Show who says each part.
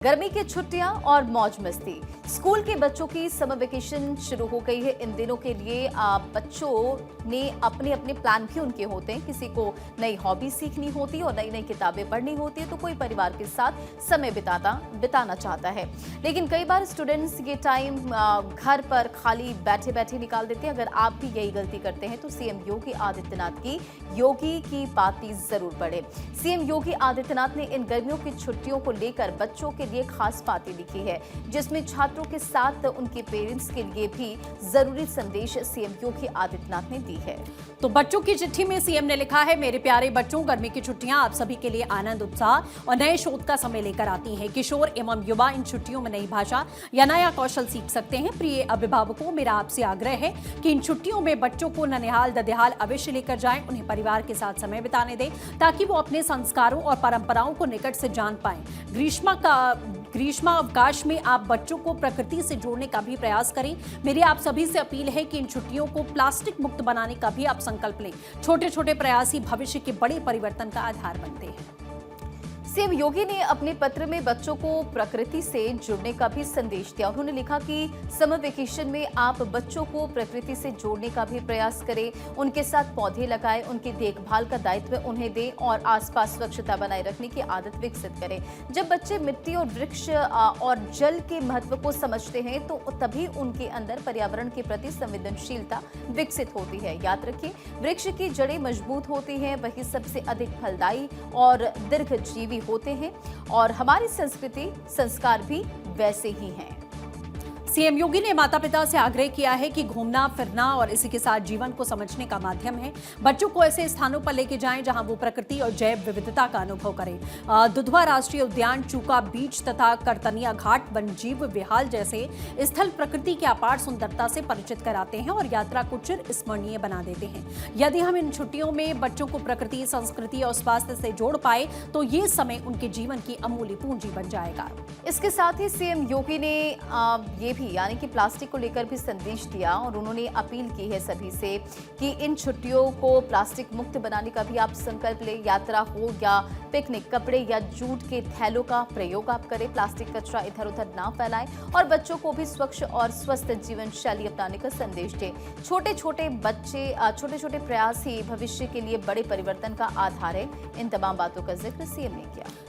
Speaker 1: गर्मी की छुट्टियां और मौज मस्ती। स्कूल के बच्चों की समर वेकेशन शुरू हो गई है। इन दिनों के लिए बच्चों ने अपने अपने प्लान भी उनके होते हैं। किसी को नई हॉबी सीखनी होती है और नई नई किताबें पढ़नी होती है, तो कोई परिवार के साथ समय बिताना चाहता है। लेकिन कई बार स्टूडेंट्स ये टाइम घर पर खाली बैठे बैठे निकाल देते हैं। अगर आप भी यही गलती करते हैं तो सीएम योगी आदित्यनाथ की योगी की पाती जरूर पढ़े। सीएम योगी आदित्यनाथ ने इन गर्मियों की छुट्टियों को लेकर बच्चों के लिए खास पाती लिखी है, जिसमें छात्रों के साथ उनके पेरेंट्स के लिए भी जरूरी संदेश सीएम योगी आदित्यनाथ ने दी है।
Speaker 2: तो बच्चों की चिट्ठी में सीएम ने लिखा है, मेरे प्यारे बच्चों, गर्मी की छुट्टियां आप सभी के लिए आनंद, उत्साह और नए शोध का समय लेकर आती हैं। किशोर एवं युवा इन छुट्टियों में नई भाषा या नया कौशल सीख सकते हैं। प्रिय अभिभावकों, मेरा आपसे आग्रह है कि इन छुट्टियों में बच्चों को ननिहाल ददिहाल अवश्य लेकर जाएं। उन्हें परिवार के साथ समय बिताने दें ताकि वो अपने संस्कारों और परंपराओं को निकट से जान पाएं। ग्रीष्मावकाश में आप बच्चों को प्रकृति से जोड़ने का भी प्रयास करें। मेरी आप सभी से अपील है कि इन छुट्टियों को प्लास्टिक मुक्त बनाने का भी आप संकल्प लें। छोटे छोटे प्रयास ही भविष्य के बड़े परिवर्तन का आधार बनते हैं।
Speaker 1: सीएम योगी ने अपने पत्र में बच्चों को प्रकृति से जुड़ने का भी संदेश दिया। उन्होंने लिखा कि समर वेकेशन में आप बच्चों को प्रकृति से जोड़ने का भी प्रयास करें। उनके साथ पौधे लगाएं, उनकी देखभाल का दायित्व उन्हें दें और आसपास स्वच्छता बनाए रखने की आदत विकसित करें। जब बच्चे मिट्टी और वृक्ष और जल के महत्व को समझते हैं तो तभी उनके अंदर पर्यावरण के प्रति संवेदनशीलता विकसित होती है। याद रखिए, वृक्ष की जड़ें मजबूत होती हैं, वही सबसे अधिक फलदायी और दीर्घजीवी होते हैं और हमारी संस्कृति संस्कार भी वैसे ही हैं।
Speaker 2: सीएम योगी ने माता पिता से आग्रह किया है कि घूमना फिरना और इसी के साथ जीवन को समझने का माध्यम है। बच्चों को ऐसे स्थानों पर लेके जाएं जहां वो प्रकृति और जैव विविधता का अनुभव करें। दुधवा राष्ट्रीय उद्यान, चूका बीच तथा करतनिया घाट, वन्यजीव विहार जैसे स्थल प्रकृति की अपार सुंदरता से परिचित कराते हैं और यात्रा को चिर स्मरणीय बना देते हैं। यदि हम इन छुट्टियों में बच्चों को प्रकृति, संस्कृति और स्वास्थ्य से जोड़ पाए तो ये समय उनके जीवन की अमूल्य पूंजी बन जाएगा।
Speaker 1: इसके साथ ही सीएम योगी ने ये यानी कि प्लास्टिक को लेकर भी संदेश दिया और उन्होंने अपील की है सभी से कि इन छुट्टियों को प्लास्टिक मुक्त बनाने का भी आप संकल्प लें। यात्रा हो या पिकनिक, कपड़े या जूट के थैलों का प्रयोग आप करें। प्लास्टिक कचरा इधर उधर ना फैलाएं और बच्चों को भी स्वच्छ और स्वस्थ जीवन शैली अपनाने का संदेश दें। छोटे छोटे प्रयास ही भविष्य के लिए बड़े परिवर्तन का आधार है। इन तमाम बातों का जिक्र सीएम ने किया।